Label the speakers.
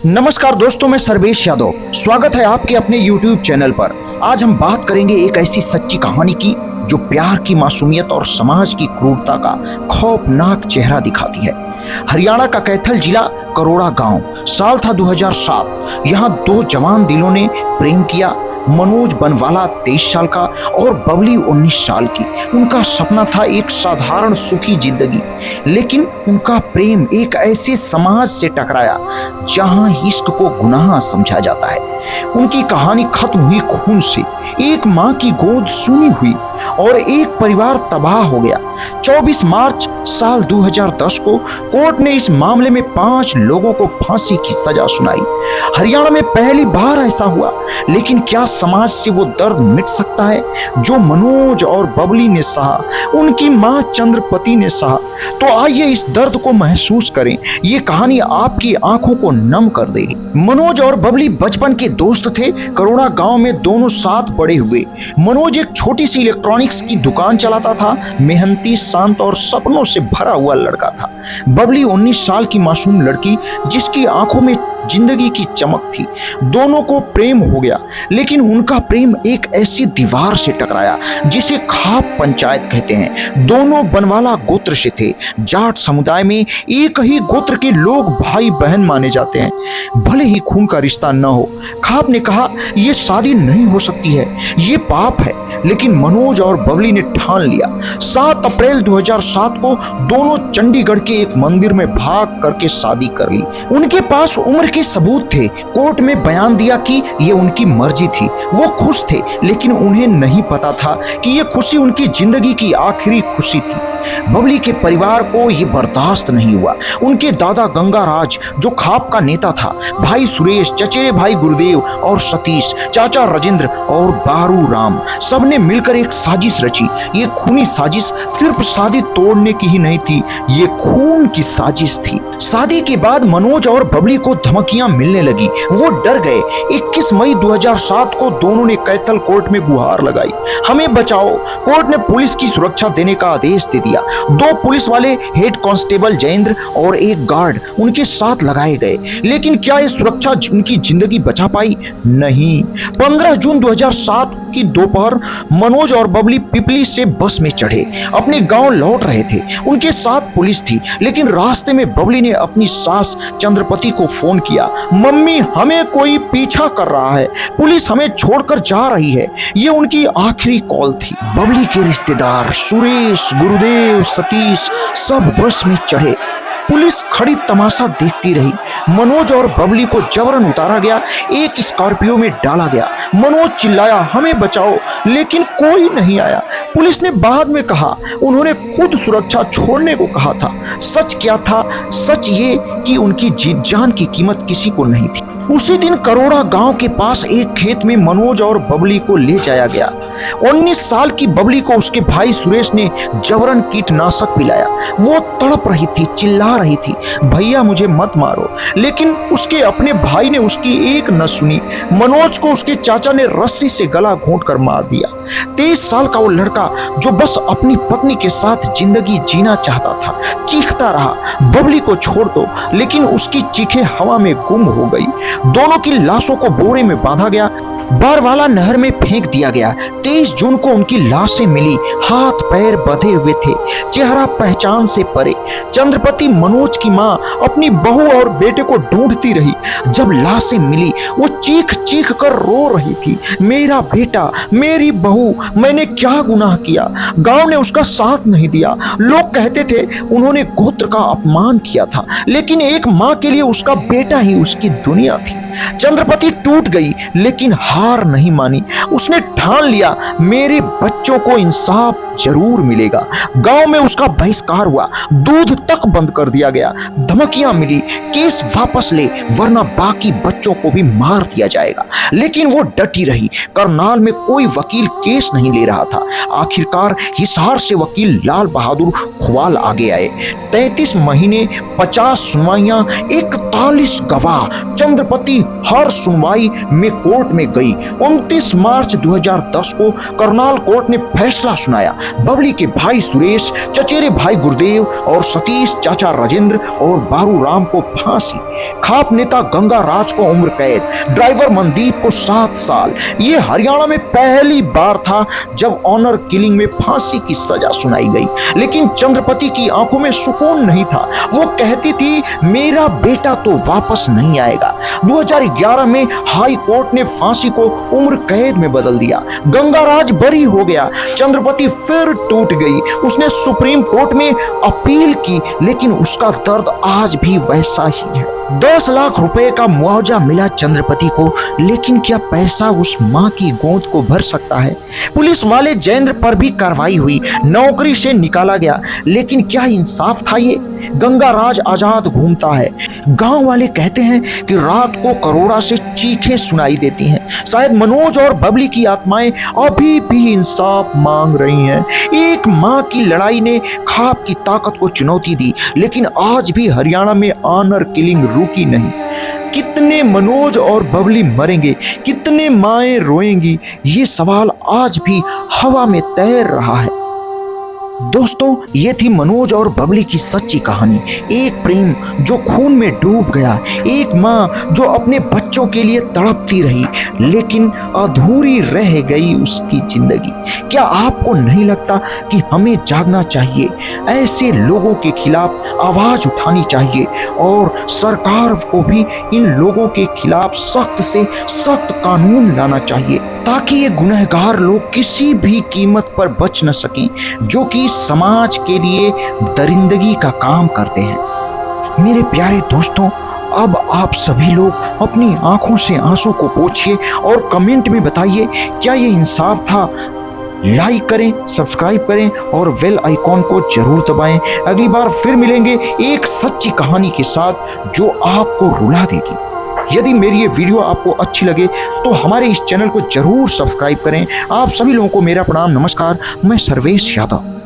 Speaker 1: नमस्कार दोस्तों, मैं सर्वेश यादव। स्वागत है आपके अपने YouTube चैनल पर। आज हम बात करेंगे एक ऐसी सच्ची कहानी की जो प्यार की मासूमियत और समाज की क्रूरता का खौफनाक चेहरा दिखाती है। हरियाणा का कैथल जिला करोड़ा गांव, साल था 2007। यहाँ दो जवान दिलों ने प्रेम किया। मनोज बनवाला 23 साल का और बबली 19 साल की। उनका सपना था एक साधारण सुखी जिंदगी, लेकिन उनका प्रेम एक ऐसे समाज से टकराया जहां इश्क को गुनाह समझा जाता है। उनकी कहानी खत्म हुई खून से, एक माँ की गोद सूनी हुई और एक परिवार तबाह हो गया। 24 मार्च साल 2010 को कोर्ट ने इस मामले में 5 लोगों को फांसी की सजा सुनाई। हरियाणा में पहली बार ऐसा हुआ, लेकिन क्या समाज से वो दर्द मिट सकता है जो मनोज और बबली ने सहा, उनकी मां चंद्रपति ने सहा? तो आइए इस दर्द को महसूस करें। ये कहानी आपकी आंखों को नम कर देगी। मनोज और बबली बचपन के दोस्त थे। करोड़ा गांव में दोनों साथ बड़े हुए। मनोज एक छोटी सी इलेक्ट्रॉनिक्स की दुकान चलाता था। मेहनती, शांत और सपनों से भरा हुआ लड़का था। बबली 19 साल की मासूम लड़की जिसकी आंखों में जिंदगी की चमक थी। दोनों को प्रेम हो गया, लेकिन उनका प्रेम एक ऐसी दीवार से टकराया जिसे खाप पंचायत कहते हैं। दोनों बनवाला गोत्र से थे। जाट समुदाय में एक ही गोत्र के लोग भाई बहन माने जाते हैं, भले ही खून का रिश्ता न हो। खाप ने कहा, यह शादी नहीं हो सकती है, ये पाप है। लेकिन मनोज और बबली ने ठान लिया। 7 अप्रैल 2007 को दोनों चंडीगढ़ के एक मंदिर में भाग करके शादी कर ली। उनके पास उम्र के सबूत थे। कोर्ट में बयान दिया कि ये उनकी मर्जी थी। वो खुश थे, लेकिन उन्हें नहीं पता था कि ये खुशी उनकी जिंदगी की आखिरी खुशी थी। बबली के परिवार को ये बर्दाश्त नहीं हुआ। उनके दादा गंगाराज, जो खाप का नेता था, भाई सुरेश, चचेरे भाई गुरुदेव और सतीश, चाचा राजेंद्र और बारू राम, सबने मिलकर एक साजिश रची। ये खूनी साजिश सिर्फ शादी तोड़ने की ही नहीं थी, ये खून की साजिश थी। शादी के बाद मनोज और बबली को धमकियां मिलने लगी। वो डर गए। 21 मई 2007 को दोनों ने कैथल कोर्ट में गुहार लगाई, हमें बचाओ। कोर्ट ने पुलिस की सुरक्षा देने का आदेश दे दिया। 2 पुलिस वाले, हेड कांस्टेबल जयेंद्र और एक गार्ड उनके साथ लगाए गए। लेकिन क्या ये सुरक्षा उनकी जिंदगी बचा पाई? नहीं। 15 जून 2007 की दोपहर मनोज और बबली पिपली से बस में चढ़े, अपने गांव लौट रहे थे। उनके साथ पुलिस थी, लेकिन रास्ते में बबली ने अपनी सास चंद्रपति को फोन किया, मम्मी हमें कोई पीछा कर रहा है, पुलिस हमें छोड़कर जा रही है। ये उनकी आखिरी कॉल थी। बबली के रिश्तेदार सुरेश, गुरुदेव, सतीश सब बस में चढ़े। पुलिस खड़ी तमाशा देखती रही। मनोज और बबली को जबरन उतारा गया, एक स्कॉर्पियो में डाला गया। मनोज चिल्लाया, हमें बचाओ, लेकिन कोई नहीं आया। पुलिस ने बाद में कहा उन्होंने खुद सुरक्षा छोड़ने को कहा था। सच क्या था? सच ये कि उनकी जान की कीमत किसी को नहीं थी। उसी दिन करोड़ा गांव के पास एक खेत में मनोज और बबली को ले जाया गया। 19 साल की बबली को उसके भाई सुरेश ने जबरन कीटनाशक पिलाया। वो तड़प रही थी, चिल्ला रही थी, भैया मुझे मत मारो। लेकिन उसके अपने भाई ने उसकी एक न सुनी। मनोज को उसके चाचा ने रस्सी से गला घोंट कर मार दिया। 23 साल का वो लड़का जो बस अपनी पत्नी के साथ जिंदगी जीना चाहता था, चीखता रहा, बबली को छोड़ दो, लेकिन उसकी चीखें हवा में गुम हो गई। दोनों की लाशों को बोरे में बांधा गया, बारवाला नहर में फेंक दिया गया। 23 जून को उनकी लाशें मिली, हाथ पैर बंधे हुए थे, चेहरा पहचान से परे। चंद्रपति, मनोज की मां, अपनी बहू और बेटे को ढूंढती रही। जब लाशें मिली, वो चीख चीख कर रो रही थी, मेरा बेटा, मेरी बहू, मैंने क्या गुनाह किया? गांव ने उसका साथ नहीं दिया। लोग कहते थे उन्होंने गोत्र का अपमान किया था, लेकिन एक मां के लिए उसका बेटा ही उसकी दुनिया थी। चंद्रपति टूट गई, लेकिन हार नहीं मानी। उसने ठान लिया, मेरे बच्चों को इंसाफ जरूर मिलेगा। गांव में उसका बहिष्कार हुआ, दूध तक बंद कर दिया गया। धमकियां मिली, केस वापस ले वरना बाकी बच्चों को भी मार दिया जाएगा। लेकिन वो डटी रही। करनाल में कोई वकील केस नहीं ले रहा था। आखिरकार हिसार से वकील लाल बहादुर खुवाल आगे आए। 33 महीने, 50 सुनवाइयां, 41 गवाह, चंद्रपति हर सुनवाई में कोर्ट में गई। 29 मार्च 2010 को करनाल कोर्ट ने फैसला सुनाया। बबली के भाई सुरेश, चचेरे भाई गुरुदेव और सतीश, चाचा राजेंद्र और बारू राम को फांसी, खाप नेता गंगा राज को उम्र कैद, ड्राइवर मनदीप को 7 साल। ये हरियाणा में पहली बार था जब ऑनर किलिंग में फांसी की सजा सुनाई गई। लेकिन चंद्रपति की आंखों में सुकून नहीं था। वो कहती थी, मेरा बेटा तो वापस नहीं आएगा। 2011 में हाई कोर्ट ने फांसी को उम्र कैद में बदल दिया। गंगाराज बरी हो गया। चंद्रपति फिर टूट गई। उसने सुप्रीम कोर्ट में अपील की, लेकिन उसका दर्द आज भी वैसा ही है। 10 लाख रुपए का मुआवजा मिला चंद्रपति को, लेकिन क्या पैसा उस मां की गोद को भर सकता है? पुलिस वाले जयेंद्र पर भी कार्रवाई हुई, नौकरी से निकाला गया, लेकिन क्या इंसाफ था ये? गंगाराज आजाद घूमता है। गांव वाले कहते हैं कि रात को करोड़ा से चीखें सुनाई देती हैं। शायद मनोज और बबली की आत्माएं अभी भी इंसाफ मांग रही हैं। एक मां की लड़ाई ने खाप की ताकत को चुनौती दी, लेकिन आज भी हरियाणा में ऑनर किलिंग रुकी नहीं। कितने मनोज और बबली मरेंगे, कितने माएं रोएंगी, ये सवाल आज भी हवा में तैर रहा है। दोस्तों, ये थी मनोज और बबली की सच्ची कहानी। एक प्रेम जो खून में डूब गया, एक माँ जो अपने बच्चों के लिए तड़पती रही, लेकिन अधूरी रह गई उसकी जिंदगी। क्या आपको नहीं लगता कि हमें जागना चाहिए, ऐसे लोगों के खिलाफ आवाज उठानी चाहिए और सरकार को भी इन लोगों के खिलाफ सख्त से सख्त कानून लाना चाहिए, ताकि ये गुनहगार लोग किसी भी कीमत पर बच न सकें, जो कि समाज के लिए दरिंदगी का काम करते हैं। मेरे प्यारे दोस्तों, अब आप सभी लोग अपनी आंखों से आंसू को पोंछिए और कमेंट में बताइए, क्या ये इंसाफ था? लाइक करें, सब्सक्राइब करें और बेल आइकॉन को जरूर दबाएं। अगली बार फिर मिलेंगे एक सच्ची कहानी के साथ जो आपको रुला देगी। यदि मेरी ये वीडियो आपको अच्छी लगे तो हमारे इस चैनल को जरूर सब्सक्राइब करें। आप सभी लोगों को मेरा प्रणाम, नमस्कार। मैं सर्वेश यादव।